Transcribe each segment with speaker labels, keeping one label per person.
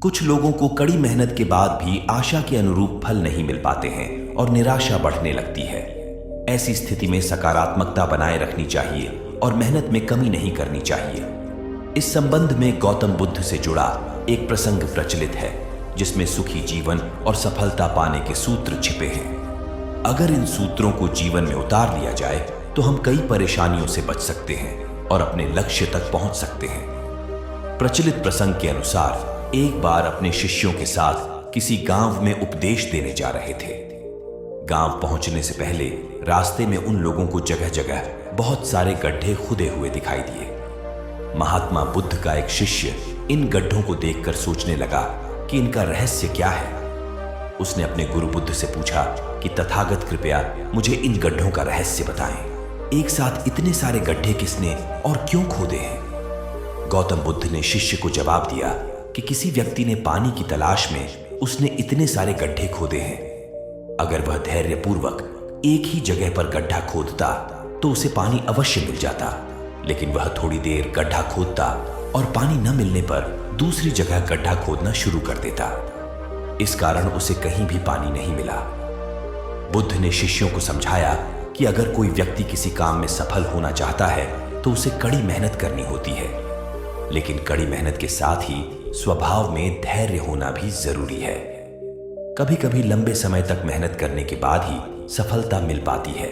Speaker 1: कुछ लोगों को कड़ी मेहनत के बाद भी आशा के अनुरूप फल नहीं मिल पाते हैं और निराशा बढ़ने लगती है। ऐसी स्थिति में सकारात्मकता बनाए रखनी चाहिए और मेहनत में कमी नहीं करनी चाहिए। इस संबंध में गौतम बुद्ध से जुड़ा एक प्रसंग प्रचलित है जिसमें सुखी जीवन और सफलता पाने के सूत्र छिपे हैं। अगर इन सूत्रों को जीवन में उतार लिया जाए तो हम कई परेशानियों से बच सकते हैं और अपने लक्ष्य तक पहुंच सकते हैं। प्रचलित प्रसंग के अनुसार एक बार अपने शिष्यों के साथ किसी गांव में उपदेश देने जा रहे थे। गांव पहुंचने से पहले रास्ते में उन लोगों को जगह जगह बहुत सारे गड्ढे खुदे हुए दिखाई दिए। महात्मा बुद्ध का एक शिष्य इन गड्ढों को देखकर सोचने लगा कि इनका रहस्य क्या है। उसने अपने गुरु बुद्ध से पूछा कि तथागत कृपया मुझे इन गड्ढों का रहस्य बताएं। एक साथ इतने सारे गड्ढे किसने और क्यों खोदे हैं? गौतम बुद्ध ने शिष्य को जवाब दिया कि किसी व्यक्ति ने पानी की तलाश में उसने इतने सारे गड्ढे खोदे हैं। अगर वह धैर्यपूर्वक एक ही जगह पर गड्ढा खोदता तो उसे पानी अवश्य मिल जाता, लेकिन वह थोड़ी देर गड्ढा खोदता और पानी न मिलने पर दूसरी जगह गड्ढा खोदना शुरू कर देता। इस कारण उसे कहीं भी पानी नहीं मिला। बुद्ध ने शिष्यों को समझाया कि अगर कोई व्यक्ति किसी काम में सफल होना चाहता है तो उसे कड़ी मेहनत करनी होती है, लेकिन कड़ी मेहनत के साथ ही स्वभाव में धैर्य होना भी जरूरी है। कभी कभी लंबे समय तक मेहनत करने के बाद ही सफलता मिल पाती है।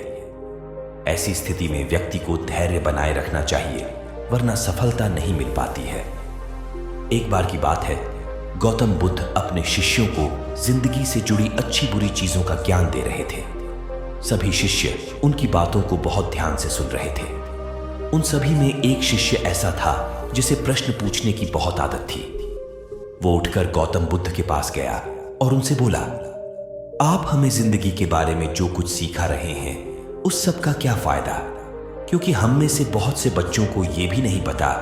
Speaker 1: ऐसी स्थिति में व्यक्ति को धैर्य बनाए रखना चाहिए, वरना सफलता नहीं मिल पाती है। एक बार की बात है, गौतम बुद्ध अपने शिष्यों को जिंदगी से जुड़ी अच्छी बुरी चीजों का ज्ञान दे रहे थे। सभी शिष्य उनकी बातों को बहुत ध्यान से सुन रहे थे। उन सभी में एक शिष्य ऐसा था जिसे प्रश्न पूछने की बहुत आदत थी। वो उठकर गौतम बुद्ध के पास गया और उनसे बोला, आप हमें जिंदगी के बारे में जो कुछ सिखा रहे हैं उस सब का क्या फायदा? क्योंकि हम में से बहुत से बच्चों को यह भी नहीं पता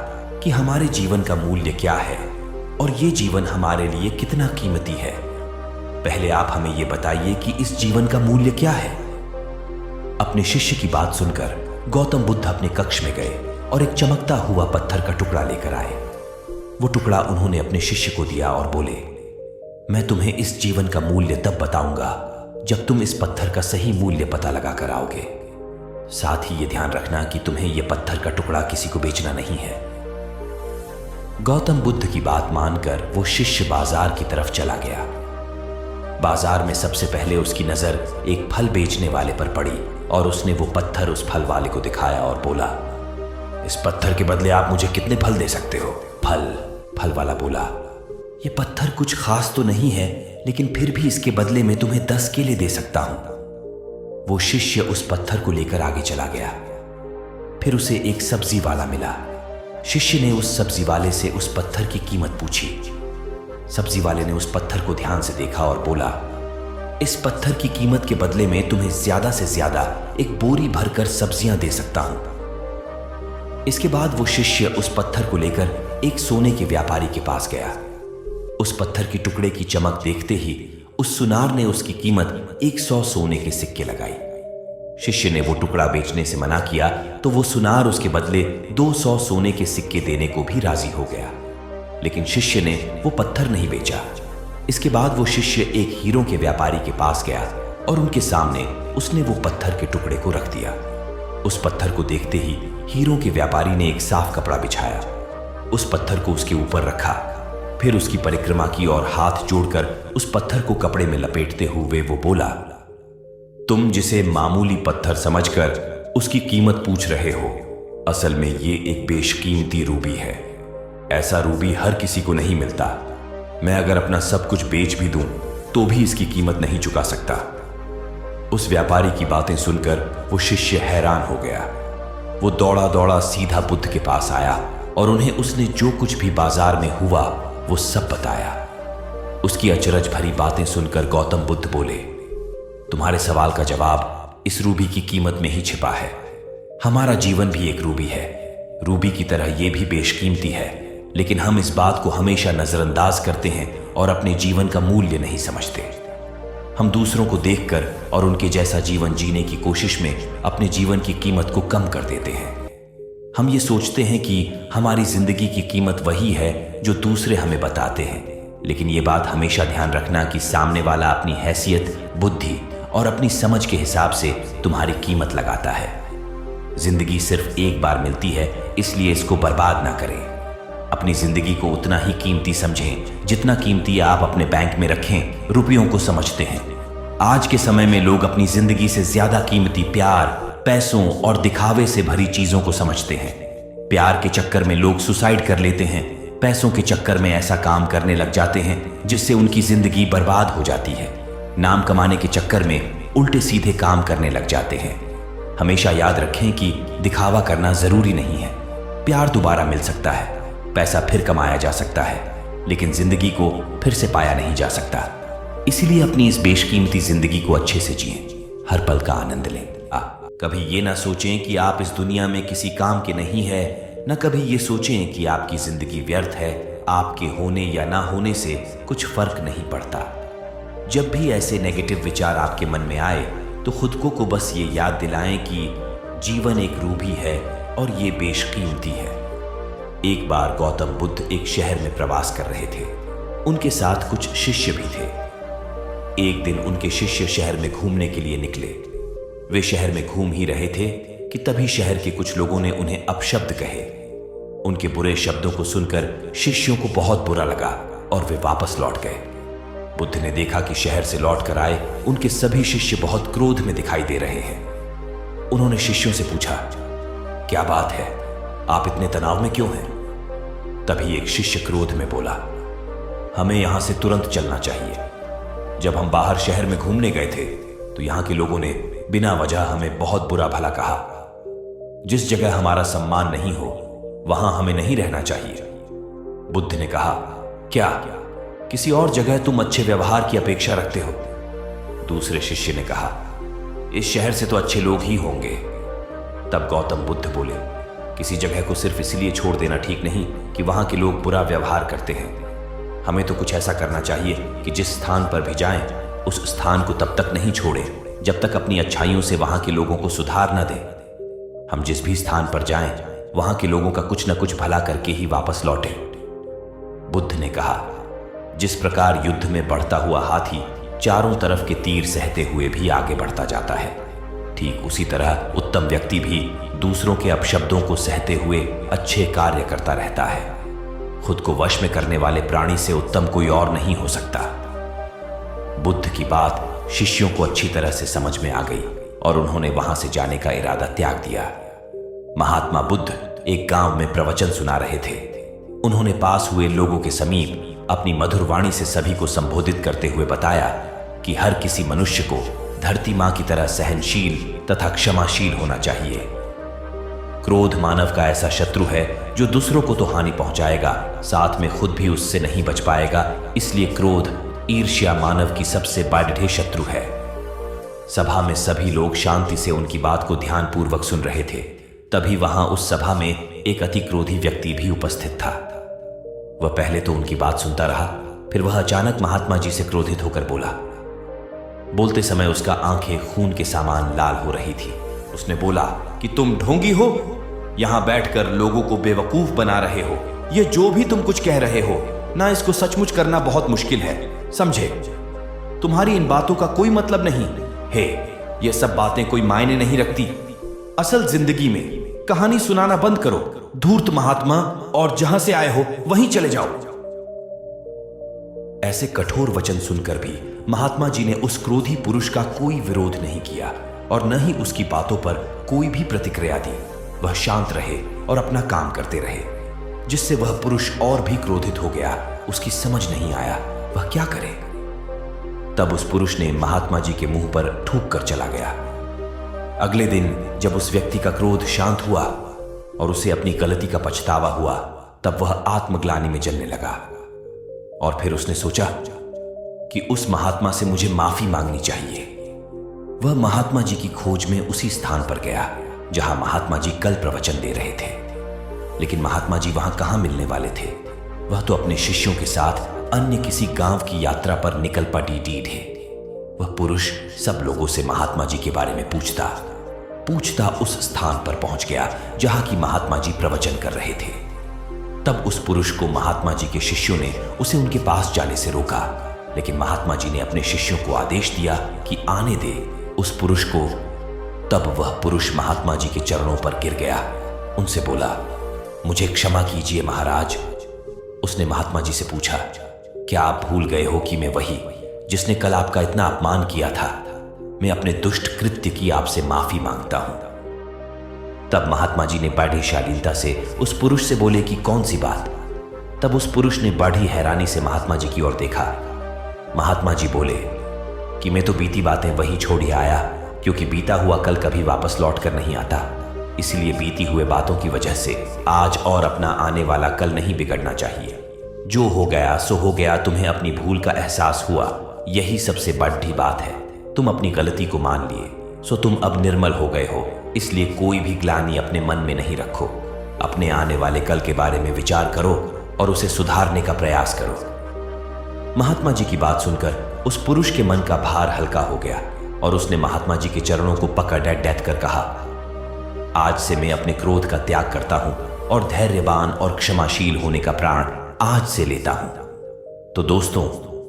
Speaker 1: कि हमारे जीवन का मूल्य क्या है और ये जीवन हमारे लिए कितना कीमती है। पहले आप हमें यह बताइए कि इस जीवन का मूल्य क्या है। अपने शिष्य की बात सुनकर गौतम बुद्ध अपने कक्ष में गए और एक चमकता हुआ पत्थर का टुकड़ा लेकर आए। वो टुकड़ा उन्होंने अपने शिष्य को दिया और बोले, मैं तुम्हें इस जीवन का मूल्य तब बताऊंगा जब तुम इस पत्थर का सही मूल्य पता लगा कर आओगे। साथ ही ये ध्यान रखना कि तुम्हें यह पत्थर का टुकड़ा किसी को बेचना नहीं है। गौतम बुद्ध की बात मानकर वो शिष्य बाजार की तरफ चला गया। बाजार में सबसे पहले उसकी नजर एक फल बेचने वाले पर पड़ी और उसने वो पत्थर उस फल वाले को दिखाया और बोला, इस पत्थर के बदले आप मुझे कितने फल दे सकते हो? फल वाला बोला, ये पत्थर कुछ खास तो नहीं है, लेकिन फिर भी इसके बदले में तुम्हें 10 केले दे सकता हूं। वो शिष्य उस पत्थर को लेकर आगे चला गया। फिर उसे एक सब्जी वाला मिला। शिष्य ने उस सब्जी वाले से उस पत्थर की कीमत पूछी। सब्जी वाले ने उस पत्थर को ध्यान से देखा और बोला, इस पत्थर की कीमत के बदले में तुम्हें ज्यादा से ज्यादा एक बोरी भरकर सब्जियां दे सकता हूं। इसके बाद वो शिष्य उस पत्थर को लेकर एक सोने के व्यापारी के पास गया। उस पत्थर की टुकड़े की चमक देखते ही उस सुनार ने उसकी कीमत 100 सोने के सिक्के लगाई। शिष्य ने वो टुकड़ा बेचने से मना किया तो वो सुनार उसके बदले 200 सोने के सिक्के देने को भी राजी हो गया, लेकिन शिष्य ने वो पत्थर नहीं बेचा। इसके बाद वो शिष्य एक हीरों के व्यापारी के पास गया और उनके सामने उसने वो पत्थर के टुकड़े को रख दिया। उस पत्थर को देखते ही हीरों के व्यापारी ने एक साफ कपड़ा बिछाया, उस पत्थर को उसके ऊपर रखा, फिर उसकी परिक्रमा की और हाथ जोड़कर उस पत्थर को कपड़े में लपेटते हुए वो बोला, तुम जिसे मामूली पत्थर समझकर उसकी कीमत पूछ रहे हो, असल में ये एक बेशकीमती रूबी है। ऐसा रूबी हर किसी को नहीं मिलता। मैं अगर अपना सब कुछ बेच भी दूं तो भी इसकी कीमत नहीं चुका सकता। उस व्यापारी की बातें सुनकर वो शिष्य हैरान हो गया। वो दौड़ा दौड़ा सीधा बुद्ध के पास आया और उन्हें उसने जो कुछ भी बाजार में हुआ वो सब बताया। उसकी अचरज भरी बातें सुनकर गौतम बुद्ध बोले, तुम्हारे सवाल का जवाब इस रूबी की कीमत में ही छिपा है। हमारा जीवन भी एक रूबी है। रूबी की तरह ये भी बेशकीमती है, लेकिन हम इस बात को हमेशा नजरअंदाज करते हैं और अपने जीवन का मूल्य नहीं समझते। हम दूसरों को देखकर और उनके जैसा जीवन जीने की कोशिश में अपने जीवन की कीमत को कम कर देते हैं। हम ये सोचते हैं कि हमारी जिंदगी की कीमत वही है जो दूसरे हमें बताते हैं, लेकिन ये बात हमेशा ध्यान रखना कि सामने वाला अपनी हैसियत, बुद्धि और अपनी समझ के हिसाब से तुम्हारी कीमत लगाता है। जिंदगी सिर्फ एक बार मिलती है, इसलिए इसको बर्बाद ना करें। अपनी जिंदगी को उतना ही कीमती समझें जितना कीमती आप अपने बैंक में रखें रुपयों को समझते हैं। आज के समय में लोग अपनी जिंदगी से ज्यादा कीमती प्यार, पैसों और दिखावे से भरी चीजों को समझते हैं। प्यार के चक्कर में लोग सुसाइड कर लेते हैं, पैसों के चक्कर में ऐसा काम करने लग जाते हैं जिससे उनकी जिंदगी बर्बाद हो जाती है। नाम कमाने के चक्कर में उल्टे सीधे काम करने लग जाते हैं। हमेशा याद रखें कि दिखावा करना जरूरी नहीं है। प्यार दोबारा मिल सकता है, पैसा फिर कमाया जा सकता है, लेकिन जिंदगी को फिर से पाया नहीं जा सकता। इसीलिए अपनी इस बेशकीमती जिंदगी को अच्छे से जिएं, हर पल का आनंद लें। कभी ये ना सोचें कि आप इस दुनिया में किसी काम के नहीं है, न कभी ये सोचें कि आपकी जिंदगी व्यर्थ है। आपके होने या ना होने से कुछ फर्क नहीं पड़ता। जब भी ऐसे नेगेटिव विचार आपके मन में आए तो खुद को बस ये याद दिलाएं कि जीवन एक रूबी है और ये बेशकीमती है। एक बार गौतम बुद्ध एक शहर में प्रवास कर रहे थे। उनके साथ कुछ शिष्य भी थे। एक दिन उनके शिष्य शहर में घूमने के लिए निकले। वे शहर में घूम ही रहे थे कि तभी शहर के कुछ लोगों ने उन्हें अपशब्द कहे। उनके बुरे शब्दों को सुनकर शिष्यों को बहुत बुरा लगा और वे वापस लौट गए। बुद्ध ने देखा कि शहर से लौट कर आए उनके सभी शिष्य बहुत क्रोध में दिखाई दे रहे हैं। उन्होंने शिष्यों से पूछा, क्या बात है, आप इतने तनाव में क्यों हैं? तभी एक शिष्य क्रोध में बोला, हमें यहां से तुरंत चलना चाहिए। जब हम बाहर शहर में घूमने गए थे तो यहां के लोगों ने बिना वजह हमें बहुत बुरा भला कहा। जिस जगह हमारा सम्मान नहीं हो वहां हमें नहीं रहना चाहिए। बुद्ध ने कहा, क्या किसी और जगह तुम अच्छे व्यवहार की अपेक्षा रखते हो? दूसरे शिष्य ने कहा, इस शहर से तो अच्छे लोग ही होंगे। तब गौतम बुद्ध बोले, किसी जगह को सिर्फ इसलिए छोड़ देना ठीक नहीं कि वहां के लोग बुरा व्यवहार करते हैं। हमें तो कुछ ऐसा करना चाहिए कि जिस स्थान पर भी जाएं, उस स्थान को तब तक नहीं छोड़ें जब तक अपनी अच्छाइयों से वहां के लोगों को सुधार न दें। हम जिस भी स्थान पर जाएं, वहां के लोगों का कुछ न कुछ भला करके ही वापस लौटें। बुद्ध ने कहा, जिस प्रकार युद्ध में बढ़ता हुआ हाथी चारों तरफ के तीर सहते हुए भी आगे बढ़ता जाता है, ठीक उसी तरह उत्तम व्यक्ति भी दूसरों के अपशब्दों को सहते हुए अच्छे कार्य करता रहता है। खुद को वश में करने वाले प्राणी से उत्तम कोई और नहीं हो सकता। बुद्ध की बात शिष्यों को अच्छी तरह से समझ में आ गई और उन्होंने वहां से जाने का इरादा त्याग दिया। महात्मा बुद्ध एक गांव में प्रवचन सुना रहे थे। उन्होंने पास हुए लोगों के समीप अपनी मधुर वाणी से सभी को संबोधित करते हुए बताया कि हर किसी मनुष्य को धरती मां की तरह सहनशील तथा क्षमाशील होना चाहिए। क्रोध मानव का ऐसा शत्रु है जो दूसरों को तो हानि पहुंचाएगा, साथ में खुद भी उससे नहीं बच पाएगा। इसलिए क्रोध, ईर्ष्या मानव की सबसे बड़े शत्रु है। सभा में सभी लोग शांति से उनकी बात को ध्यानपूर्वक सुन रहे थे। तभी वहां उस सभा में एक अति क्रोधी व्यक्ति भी उपस्थित था। वह पहले तो उनकी बात सुनता रहा, फिर वह अचानक महात्मा जी से क्रोधित होकर बोला। बोलते समय उसका आंखें खून के समान लाल हो रही थी। उसने बोला कि तुम ढोंगी हो, यहां बैठकर लोगों को बेवकूफ बना रहे हो। ये जो भी तुम कुछ कह रहे हो ना, इसको सचमुच करना बहुत मुश्किल है, समझे? तुम्हारी इन बातों का कोई मतलब नहीं है। ये सब बातें कोई मायने नहीं रखती। असल जिंदगी में कहानी सुनाना बंद करो, धूर्त महात्मा, और जहां से आए हो वहीं चले जाओ। ऐसे कठोर वचन सुनकर भी महात्मा जी ने उस क्रोधी पुरुष का कोई विरोध नहीं किया और न ही उसकी बातों पर कोई भी प्रतिक्रिया दी। वह शांत रहे और अपना काम करते रहे, जिससे वह पुरुष और भी क्रोधित हो गया। उसकी समझ नहीं आया वह क्या करे। तब उस पुरुष ने महात्मा जी के मुंह पर थूक कर चला गया। अगले दिन जब उस व्यक्ति का क्रोध शांत हुआ और उसे अपनी गलती का पछतावा हुआ, तब वह आत्मग्लानि में जलने लगा और फिर उसने सोचा कि उस महात्मा से मुझे माफी मांगनी चाहिए। वह महात्मा जी की खोज में उसी स्थान पर गया जहां महात्मा जी कल प्रवचन दे रहे थे। लेकिन महात्मा जी वहां कहां मिलने वाले थे? वह तो अपने शिष्यों के साथ अन्य किसी गांव की यात्रा पर निकल पड़ी थे। वह पुरुष सब लोगों से महात्मा जी के बारे में पूछता उस स्थान पर पहुंच गया जहां की महात्मा जी प्रवचन कर रहे थे। तब उस पुरुष को महात्मा जी के शिष्यों ने उसे उनके पास जाने से रोका, लेकिन महात्मा जी ने अपने शिष्यों को आदेश दिया कि आने दे उस पुरुष को। तब वह पुरुष महात्मा जी के चरणों पर गिर गया। उनसे बोला, मुझे क्षमा कीजिए महाराज। उसने महात्मा जी से पूछा, क्या आप भूल गए हो कि मैं वही जिसने कल आपका इतना अपमान किया था? मैं अपने दुष्ट कृत्य की आपसे माफी मांगता हूं। तब महात्मा जी ने बड़ी शालीनता से उस पुरुष से बोले कि कौन सी बात? तब उस पुरुष ने बड़ी हैरानी से महात्मा जी की ओर देखा। महात्मा जी बोले कि मैं तो बीती बातें वही छोड़े आया, क्योंकि बीता हुआ कल कभी वापस लौट कर नहीं आता। इसलिए बीती हुए बातों की वजह से आज और अपना आने वाला कल नहीं बिगड़ना चाहिए। जो हो गया सो हो गया। तुम्हें अपनी भूल का एहसास हुआ, यही सबसे बड़ी बात है। तुम अपनी गलती को मान लिए, सो तुम अब निर्मल हो गए हो। इसलिए कोई भी ग्लानि अपने मन में नहीं रखो। अपने आने वाले कल के बारे में विचार करो और उसे सुधारने का प्रयास करो। महात्मा जी की बात सुनकर उस पुरुष के मन का भार हल्का हो गया और उसने महात्मा जी के चरणों को पकड़ डैट कर कहा, आज से मैं अपने क्रोध का त्याग करता हूं और धैर्यवान और क्षमाशील होने का प्राण आज से लेता हूं। तो दोस्तों,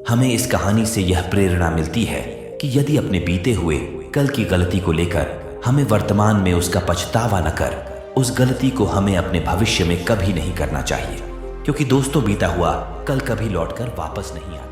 Speaker 1: हमें इस कहानी से यह प्रेरणा मिलती है कि यदि अपने बीते हुए कल की गलती को लेकर हमें वर्तमान में उसका पछतावा न कर, उस गलती को हमें अपने भविष्य में कभी नहीं करना चाहिए, क्योंकि दोस्तों बीता हुआ कल कभी लौटकर वापस नहीं आता।